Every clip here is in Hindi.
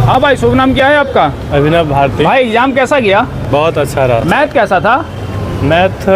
हाँ भाई, शुभ नाम क्या है आपका? अभिनव भारती। भाई एग्जाम कैसा गया? बहुत अच्छा रहा। मैथ कैसा था? मैथ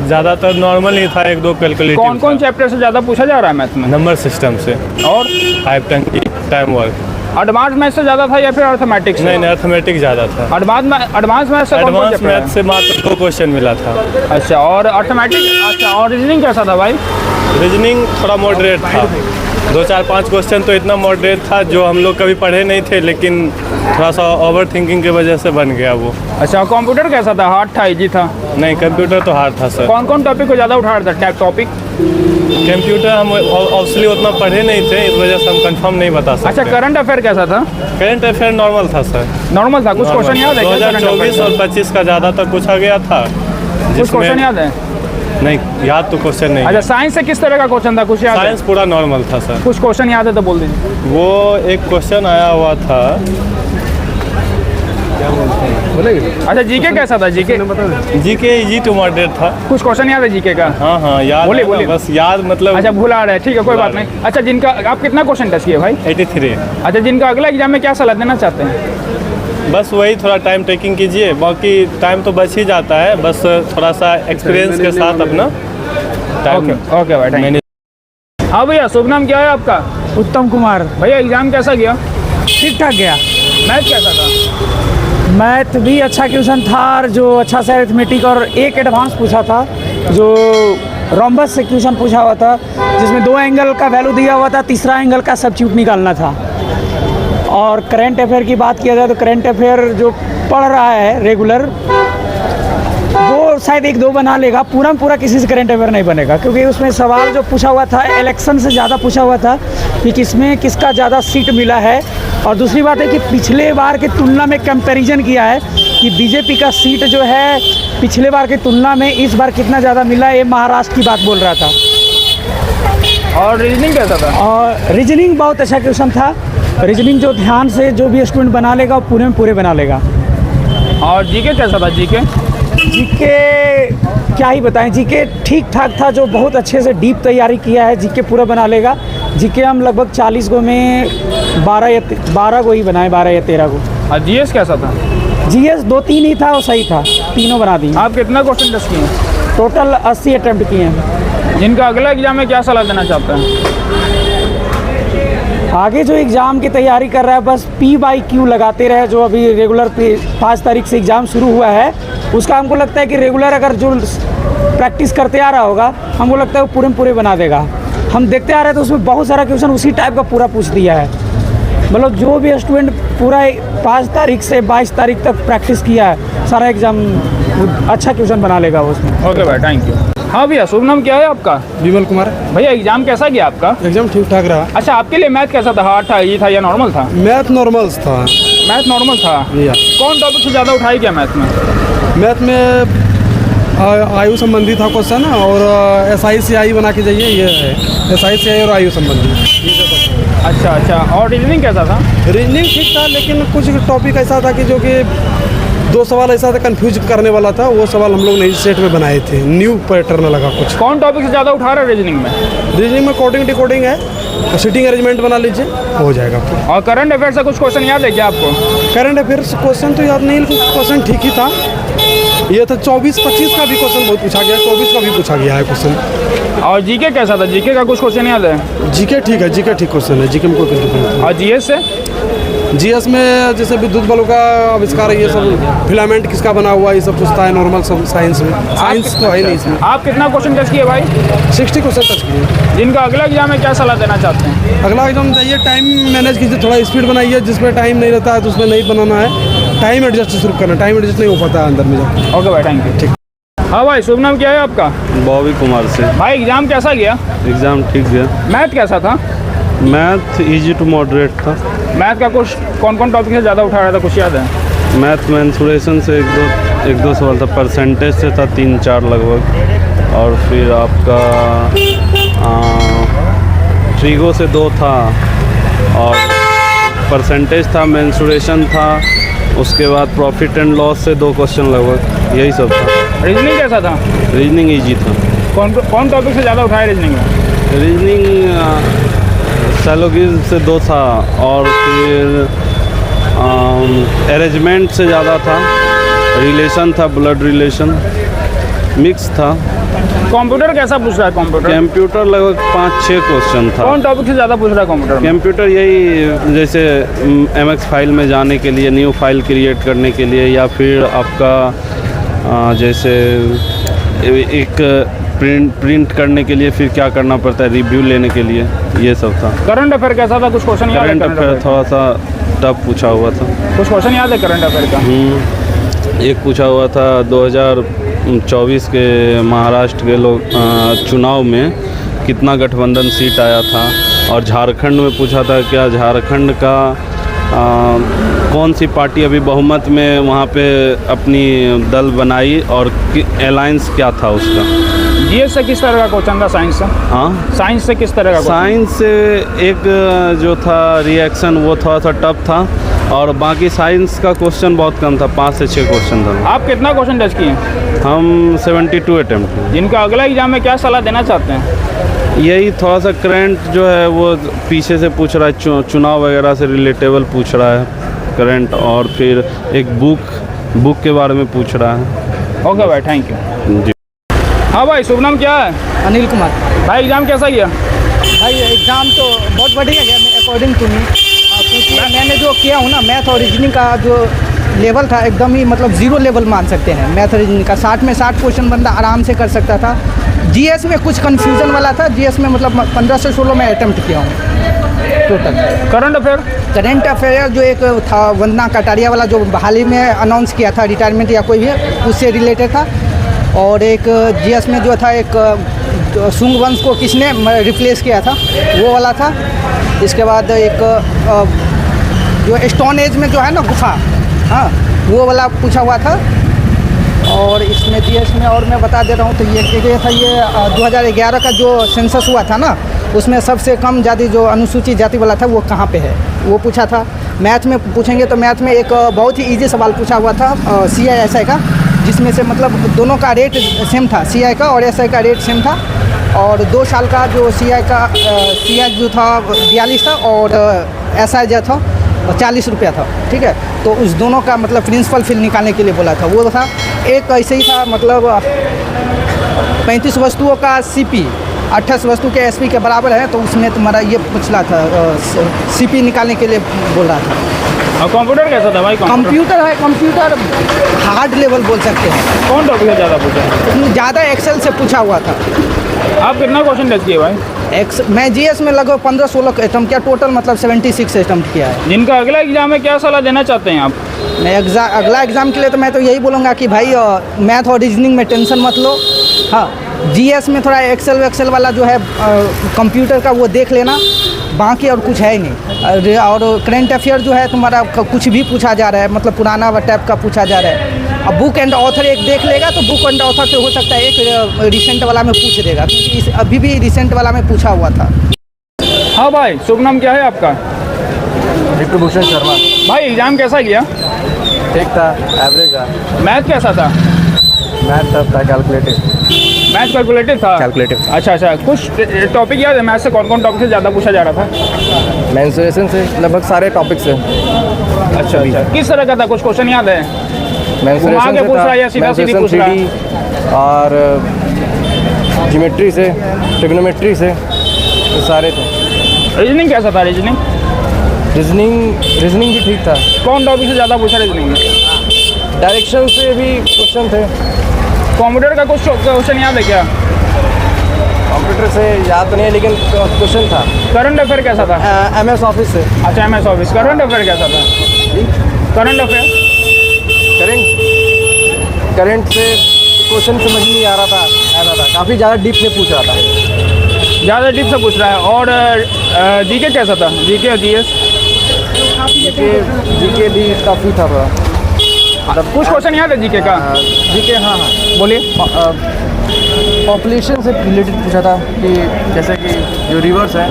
ज़्यादातर नॉर्मल ही था, एक दो कैलकुलेटिव। कौन कौन चैप्टर से ज़्यादा पूछा जा रहा है मैथ में? नंबर सिस्टम से और टाइप टंकी टाइम वर्क। एडवांस मैथ से ज़्यादा था या फिर अर्थमेटिक्स? नहीं, अर्थमेटिक ज़्यादा था। एडवांस मैथ से कौन कौन एडवांस चैप्टर मैथ है? से मात्र 2 क्वेश्चन मिला था। अच्छा, और अर्थमेटिक? अच्छा, और रीजनिंग कैसा था भाई? रीजनिंग थोड़ा मॉडरेट था। 2 4 5 क्वेश्चन तो इतना मॉडरेट था जो हम लोग कभी पढ़े नहीं थे, लेकिन थोड़ा सा ओवर थिंकिंग की वजह से बन गया वो। अच्छा, कंप्यूटर कैसा था? हार्ड था, इजी था? नहीं, कंप्यूटर तो हार्ड था सर। कौन कौन टॉपिक को ज़्यादा उठा रहा था टॉपिक? कंप्यूटर हम ऑब्वियसली उतना पढ़े नहीं थे, इस वजह से हम कंफर्म नहीं बता सकते। अच्छा, करंट अफेयर कैसा था? करंट अफेयर नॉर्मल था सर। नॉर्मल था? कुछ क्वेश्चन याद है? 2024 और 25 का ज़्यादातर पूछा गया था। कुछ क्वेश्चन याद है? नहीं, याद तो क्वेश्चन नहीं। अच्छा, साइंस से किस तरह का क्वेश्चन था, कुछ याद है? साइंस पूरा नॉर्मल था सर। कुछ क्वेश्चन याद है तो बोल दीजिए। वो एक क्वेश्चन आया हुआ था, अच्छा, जीके कैसा था? GK GK easy to moderate था। कुछ क्वेश्चन याद है जीके का? हाँ याद बोलिए, है, बोलिए। बस याद मतलब। अच्छा, भुला रहे हैं, ठीक है, कोई बात नहीं। अच्छा, जिनका आप कितना क्वेश्चन टेस्ट किए भाई? 83। अच्छा, जिनका अगला एग्जाम में क्या सलाह देना चाहते हैं? बस वही थोड़ा टाइम टेकिंग कीजिए, बाकी टाइम तो बच ही जाता है, बस थोड़ा सा एक्सपीरियंस के साथ अपना टाइम। ओके भाई, थैंक यू। हाँ भैया, शुभ नाम क्या है आपका? उत्तम कुमार। भैया एग्जाम कैसा गया? ठीक ठाक गया। मैथ कैसा था? मैथ भी अच्छा क्वेश्चन था, और जो अच्छा सा अरिथमेटिक और एक एडवांस पूछा था, जो रोम्बस से क्वेश्चन पूछा हुआ था, जिसमें 2 एंगल का वैल्यू दिया हुआ था, तीसरा एंगल का सब्स्टिट्यूट निकालना था। और करंट अफेयर की बात किया जाए तो करंट अफेयर जो पढ़ रहा है रेगुलर, वो शायद 1-2 बना लेगा, पूरा किसी से करंट अफेयर नहीं बनेगा, क्योंकि उसमें सवाल जो पूछा हुआ था इलेक्शन से ज़्यादा पूछा हुआ था कि किसमें किसका ज़्यादा सीट मिला है। और दूसरी बात है कि पिछले बार की तुलना में कंपैरिजन किया है कि बीजेपी का सीट जो है पिछले बार की तुलना में इस बार कितना ज़्यादा मिला, ये महाराष्ट्र की बात बोल रहा था। और रीजनिंग कैसा था? और रीजनिंग बहुत अच्छा क्वेश्चन था। रीजनिंग जो ध्यान से जो भी स्टूडेंट बना लेगा वो पूरे में पूरे बना लेगा। और जीके कैसा था? जीके क्या ही बताएं, जीके ठीक ठाक था। जो बहुत अच्छे से डीप तैयारी किया है जीके पूरा बना लेगा। जीके हम लगभग 40 गो में 12 गो ही बनाए, 12 या 13 गो। और जीएस कैसा था? जीएस 2-3 ही था और सही था, तीनों बना दिए। आप कितना क्वेश्चन टेस्ट किए हैं? टोटल 80 अटैम्प्ट किए हैं। जिनका अगला एग्जाम में क्या सलाह देना चाहते हैं? आगे जो एग्ज़ाम की तैयारी कर रहा है, बस P/Q लगाते रहे। जो अभी रेगुलर 5 तारीख से एग्ज़ाम शुरू हुआ है, उसका हमको लगता है कि रेगुलर अगर जो प्रैक्टिस करते आ रहा होगा, हमको लगता है वो पूरे में पूरे बना देगा। हम देखते आ रहे हैं तो उसमें बहुत सारा क्वेश्चन उसी टाइप का पूरा पूछ दिया है। मतलब जो भी स्टूडेंट पूरा 5 तारीख से 22 तारीख तक प्रैक्टिस किया है, सारा एग्ज़ाम अच्छा क्वेश्चन बना लेगा उसमें। ओके भाई, थैंक यू। हाँ भैया, शुभ नाम क्या है आपका? विमल कुमार। भैया एग्जाम कैसा गया आपका? एग्जाम ठीक ठाक रहा। अच्छा, आपके लिए मैथ कैसा था? हार्ड था, इजी था या नॉर्मल था? मैथ नॉर्मल था। मैथ नॉर्मल था। कौन टॉपिक से ज़्यादा उठाई क्या मैथ में? मैथ में आयु संबंधी था क्वेश्चन, और SI बना के जाइए, ये है SI और आयु संबंधी। अच्छा, और रीजनिंग कैसा था? रीजनिंग ठीक था, लेकिन कुछ टॉपिक ऐसा था कि जो कि 2 सवाल ऐसा था कंफ्यूज करने वाला था, वो सवाल हम लोग नई सेट में बनाए थे, न्यू पैटर्न लगा कुछ। कौन टॉपिक से ज़्यादा उठा रहा है रीजनिंग में? रीजनिंग में कोडिंग डिकोडिंग है, तो सीटिंग अरेंजमेंट बना लीजिए, हो जाएगा आपको। और करंट अफेयर से कुछ क्वेश्चन याद है क्या आपको? करंट अफेयर्स क्वेश्चन तो याद नहीं, लेकिन क्वेश्चन ठीक ही था। ये था 24-25 का भी क्वेश्चन बहुत पूछा गया, 24 का भी पूछा गया है क्वेश्चन। और जीके कैसा था? जीके का कुछ क्वेश्चन याद है? जीके ठीक है, जीके ठीक क्वेश्चन है, जीके में कोई दिक्कत नहीं। और जीएस से? जीएस में जैसे विद्युत बलों का आविष्कार है, ये सब फिलामेंट किसका बना हुआ है, ये सब पूछता है नॉर्मल सब साइंस में। साइंस तो है नहीं इसमें। आप कितना क्वेश्चन टेस्ट किए भाई? 60 क्वेश्चन टच किए। जिनका अगला एग्जाम में क्या सलाह देना चाहते हैं? अगला एग्जाम जाइए, टाइम मैनेज कीजिए, थोड़ा स्पीड बनाइए। जिसमें टाइम नहीं रहता है तो उसमें नहीं बनाना है, टाइम एडजस्ट शुरू करना। टाइम एडजस्ट नहीं हो पाता है अंदर में जाकर। ओके भाई, थैंक यू। ठीक। हाँ भाई, शुभ नाम क्या है आपका? बॉबी कुमार से। भाई एग्जाम कैसा गया? एग्ज़ाम ठीक गया। मैथ कैसा था? मैथ इजी टू मॉडरेट था। मैथ का कुछ कौन टॉपिक से ज़्यादा उठा रहा था, कुछ याद है? मैथ मेंसुरेशन से एक दो सवाल था, परसेंटेज से था 3-4 लगभग, और फिर आपका ट्रीगो से 2 था, और परसेंटेज था, मेंसुरेशन था, उसके बाद प्रॉफिट एंड लॉस से 2 क्वेश्चन लगभग, यही सब था। रीजनिंग कैसा था? रीजनिंग इजी था। कौन टॉपिक से ज़्यादा उठाया रीजनिंग में? रीजनिंग सैलोगिज से 2 था, और फिर अरेंजमेंट से ज़्यादा था, रिलेशन था, ब्लड रिलेशन मिक्स था। कंप्यूटर कैसा पूछ रहा है कंप्यूटर? कंप्यूटर लगभग 5-6 क्वेश्चन था। कौन टॉपिक से ज़्यादा पूछ रहा है कंप्यूटर में? कंप्यूटर यही जैसे MX फाइल में जाने के लिए, न्यू फाइल क्रिएट करने के लिए, या फिर आपका जैसे एक प्रिंट करने के लिए फिर क्या करना पड़ता है, रिव्यू लेने के लिए, ये सब था। करंट अफेयर कैसा था? कुछ क्वेश्चन याद है? करंट अफेयर थोड़ा सा टफ पूछा हुआ था। कुछ क्वेश्चन याद है करंट अफेयर का? एक पूछा हुआ था 2024 के महाराष्ट्र के लोग चुनाव में कितना गठबंधन सीट आया था, और झारखंड में पूछा था क्या झारखंड का कौन सी पार्टी अभी बहुमत में वहाँ पे अपनी दल बनाई और अलायंस क्या था उसका। जीएस से किस तरह का क्वेश्चन था? साइंस से? हाँ, साइंस से किस तरह का question? साइंस से एक जो था रिएक्शन वो थोड़ा सा टफ था, और बाकी साइंस का क्वेश्चन बहुत कम था, 5 से 6 क्वेश्चन था। आप कितना क्वेश्चन टच किए? हम 72 अटैम्प्ट किए। जिनका अगला एग्जाम में क्या सलाह देना चाहते हैं? यही थोड़ा सा करंट जो है वो पीछे से पूछ रहा है, चुनाव वगैरह से रिलेटेबल पूछ रहा है करंट, और फिर एक बुक के बारे में पूछ रहा है। ओके भाई, थैंक यू। जी हाँ भाई, शुभ नाम क्या है? अनिल कुमार। भाई एग्जाम कैसा गया? भाई एग्ज़ाम तो बहुत बढ़िया गया अकॉर्डिंग टू मी, क्योंकि मैंने जो किया हूँ ना, मैथ और रीजनिंग का जो लेवल था एकदम ही मतलब ज़ीरो लेवल मान सकते हैं। मैथ और रीजनिंग का 60 में 60 क्वेश्चन बंदा आराम से कर सकता था। जीएस में कुछ कन्फ्यूज़न वाला था। जीएस में मतलब 15 से 16 मैं अटैम्प्ट किया हूँ total. Current affair? Current affair जो एक था वंदना कटारिया वाला, जो हाल ही में अनाउंस किया था रिटायरमेंट या कोई भी, उससे रिलेटेड था। और एक जीएस में जो था एक सुंग वंश को किसने रिप्लेस किया था, वो वाला था। इसके बाद एक जो स्टोन एज में जो है ना गुफा, हाँ, वो वाला पूछा हुआ था। और इसमें जीएस में और मैं बता दे रहा हूँ तो ये था, ये 2011 का जो सेंसस हुआ था ना, उसमें सबसे कम जाति जो अनुसूचित जाति वाला था वो कहाँ पे है, वो पूछा था। मैथ में पूछेंगे तो मैथ में एक बहुत ही इजी सवाल पूछा हुआ था CI/SI का, जिसमें से मतलब दोनों का रेट सेम था, CI का और SI का रेट सेम था। और 2 साल का जो CI जो था 42 था, और SI जो था 40 रुपया था, ठीक है। तो उस दोनों का मतलब प्रिंसिपल फिल निकालने के लिए बोला था, वो था। एक ऐसे ही था मतलब 35 वस्तुओं का CP 28 वस्तु के SP के बराबर है, तो उसमें तुम्हारा ये पूछना था, CP निकालने के लिए बोल रहा था। और कंप्यूटर कैसा था भाई? कंप्यूटर है, कंप्यूटर हार्ड लेवल बोल सकते हैं। कौन टॉपिक से ज़्यादा पूछा? ज़्यादा एक्सेल से पूछा हुआ था। आप कितना क्वेश्चन टच किए भाई? मैं जीएस में लगभग 15-16 अटैम्प्ट किया, टोटल मतलब 76 अटैम्प्ट किया है। जिनका अगला एग्जाम में क्या सलाह देना चाहते हैं आप? मैं अगला एग्ज़ाम के लिए तो मैं तो यही बोलूँगा कि भाई मैथ और रीजनिंग में टेंशन मत लो। हाँ, जीएस में थोड़ा एक्सेल वाला जो है कंप्यूटर का वो देख लेना, बाकी और कुछ है ही नहीं। और करंट अफेयर जो है तुम्हारा कुछ भी पूछा जा रहा है, मतलब पुराना टाइप का पूछा जा रहा है। अब बुक एंड ऑथर एक देख लेगा तो बुक एंड ऑथर से हो सकता है एक रिसेंट वाला में पूछ देगा, क्योंकि अभी भी रिसेंट वाला में पूछा हुआ था। हाँ भाई, शुभ नाम क्या है आपका? विभूषण शर्मा। भाई एग्जाम कैसा गया? ठीक था, एवरेज था। मैथ कैसा था? मैथ टफ था, कैलकुलेटिव। मैथ कैलकुलेटिव था? कैलकुलेटिव। अच्छा, कुछ टॉपिक याद है मैथ से? कौन टॉपिक से ज़्यादा पूछा जा रहा था? मेंसुरेशन से लगभग सारे टॉपिक से। अच्छा, किस तरह का था? कुछ क्वेश्चन याद है? मेंसुरेशन से पूछ रहा है या सीधा सीधी पूछ रहा है? 3D और ज्योमेट्री से, ट्रिग्नोमेट्री से, तो सारे थे। रीजनिंग कैसा था? रीजनिंग रीजनिंग भी ठीक था। कौन टॉपिक से ज़्यादा पूछा रीजनिंग में? डायरेक्शन से भी क्वेश्चन थे। कंप्यूटर का कुछ क्वेश्चन याद है क्या? कंप्यूटर से याद नहीं है, लेकिन क्वेश्चन था। करंट अफेयर कैसा था? MS ऑफिस से। अच्छा, MS ऑफिस। करंट अफेयर कैसा था? करंट अफेयर करंट से क्वेश्चन समझ नहीं आ रहा था, काफ़ी ज़्यादा डीप में पूछ रहा था। ज़्यादा डीप से पूछ रहा है। और जीके कैसा था? जीके और जीएस? जीके भी काफ़ी था थोड़ा। कुछ क्वेश्चन याद है जीके का? जीके, हाँ, बोलिए। पॉपुलेशन से रिलेटेड पूछा था कि जैसे कि जो रिवर्स है,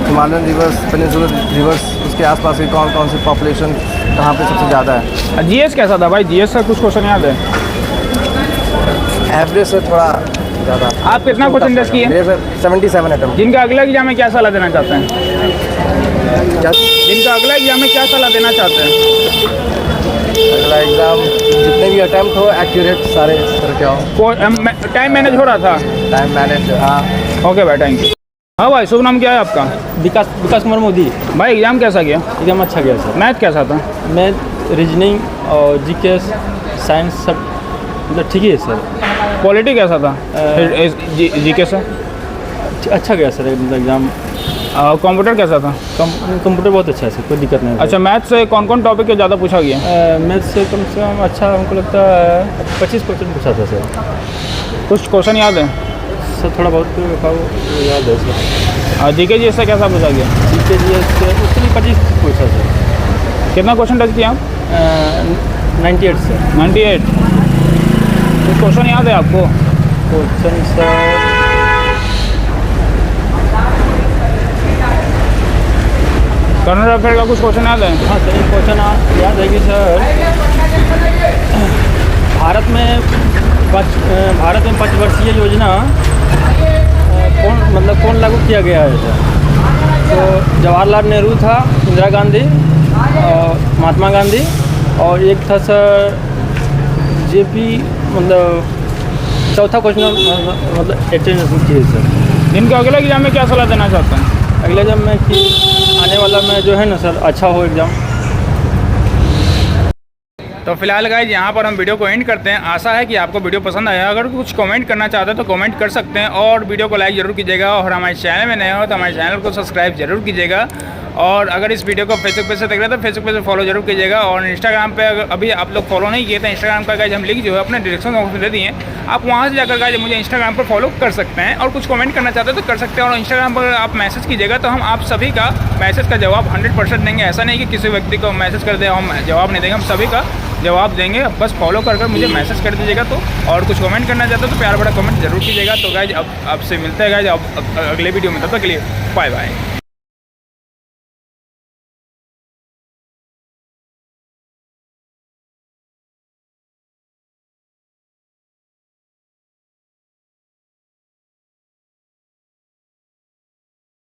हिमालयन रिवर्स, पेनिनसुलर रिवर्स, उसके आसपास की कौन कौन सी पॉपुलेशन कहाँ पे सबसे ज़्यादा है। जीएस कैसा था भाई? जीएस का कुछ क्वेश्चन याद है? एवरेज से थोड़ा ज़्यादा। आप कितना क्वेश्चन टच किए? 77 अटैम्प्ट। जिनका अगला एग्जाम में क्या सलाह देना चाहते हैं? इनका अगला एग्जाम में क्या सलाह देना चाहते हैं? अगला एग्ज़ाम जितने भी अटैम्प्ट हो एक्यूरेट सारे करके आओ। टाइम मैनेज हो रहा था? टाइम मैनेज, हाँ। ओके भाई, थैंक यू। हाँ भाई, शुभ नाम क्या है आपका? विकास कुमार मोदी। भाई एग्जाम कैसा गया? एकदम अच्छा गया सर। मैथ कैसा था? मैथ, रीजनिंग और जीके, साइंस सब मतलब ठीक ही है सर। क्वालिटी कैसा था जीके से? अच्छा गया सर मतलब एग्ज़ाम। कंप्यूटर कैसा था? कंप्यूटर बहुत अच्छा है सर, कोई दिक्कत नहीं है। अच्छा, मैथ से कौन कौन टॉपिक के ज़्यादा पूछा गया? मैथ से कम से कम अच्छा हमको लगता है 25% पूछा था सर। कुछ क्वेश्चन याद है? सर थोड़ा बहुत याद है सर। जीके जी से कैसा पूछा गया? जीके जी से उसके लिए 25 पूछा सर। कितना क्वेश्चन टच किया आप? 98 से 98। कुछ क्वेश्चन याद है आपको? क्वेश्चन सर करंट अफेयर का कुछ क्वेश्चन याद है? हाँ सर, एक क्वेश्चन याद है कि सर भारत में 5 वर्षीय योजना कौन लागू किया गया है सर? तो जवाहरलाल नेहरू था, इंदिरा गांधी और महात्मा गांधी, और एक था सर जेपी, मतलब चौथा क्वेश्चन मतलब अटेंड किए सर। इनका अगले एग्जाम में क्या सलाह देना चाहते हैं? अगले एग्जाम में कि आने वाला में जो है ना सर अच्छा हो एग्ज़ाम। तो फिलहाल गाइज यहाँ पर हम वीडियो को एंड करते हैं। आशा है कि आपको वीडियो पसंद आया। अगर कुछ कमेंट करना चाहते हैं तो कमेंट कर सकते हैं, और वीडियो को लाइक ज़रूर कीजिएगा, और हमारे चैनल में नए हो तो हमारे चैनल को सब्सक्राइब जरूर कीजिएगा। और अगर इस वीडियो को फेसबुक पे से देख रहे हैं तो फेसबुक पे से फॉलो जरूर कीजिएगा, और इंस्टाग्राम पे अगर अभी आप लोग फॉलो नहीं किए तो इंस्टाग्राम का गाइज हम लिंक जो है अपने डिस्क्रिप्शन बॉक्स में दे दिए, आप वहाँ से जाकर गाइज मुझे इंस्टाग्राम पर फॉलो कर सकते हैं, और कुछ कमेंट करना चाहते हैं तो कर सकते हैं। और इंस्टाग्राम पर आप मैसेज कीजिएगा तो हम आप सभी का मैसेज का जवाब 100% देंगे। ऐसा नहीं कि किसी व्यक्ति को मैसेज कर दे हम जवाब नहीं देंगे, हम सभी का जवाब देंगे। बस फॉलो कर मुझे मैसेज कर दीजिएगा। तो और कुछ कमेंट करना चाहते हो तो प्यार बड़ा कमेंट जरूर कीजिएगा। तो गाइज अब आपसे मिलते हैं गाइज अब अगले वीडियो में, तब तक के लिए बाय बाय।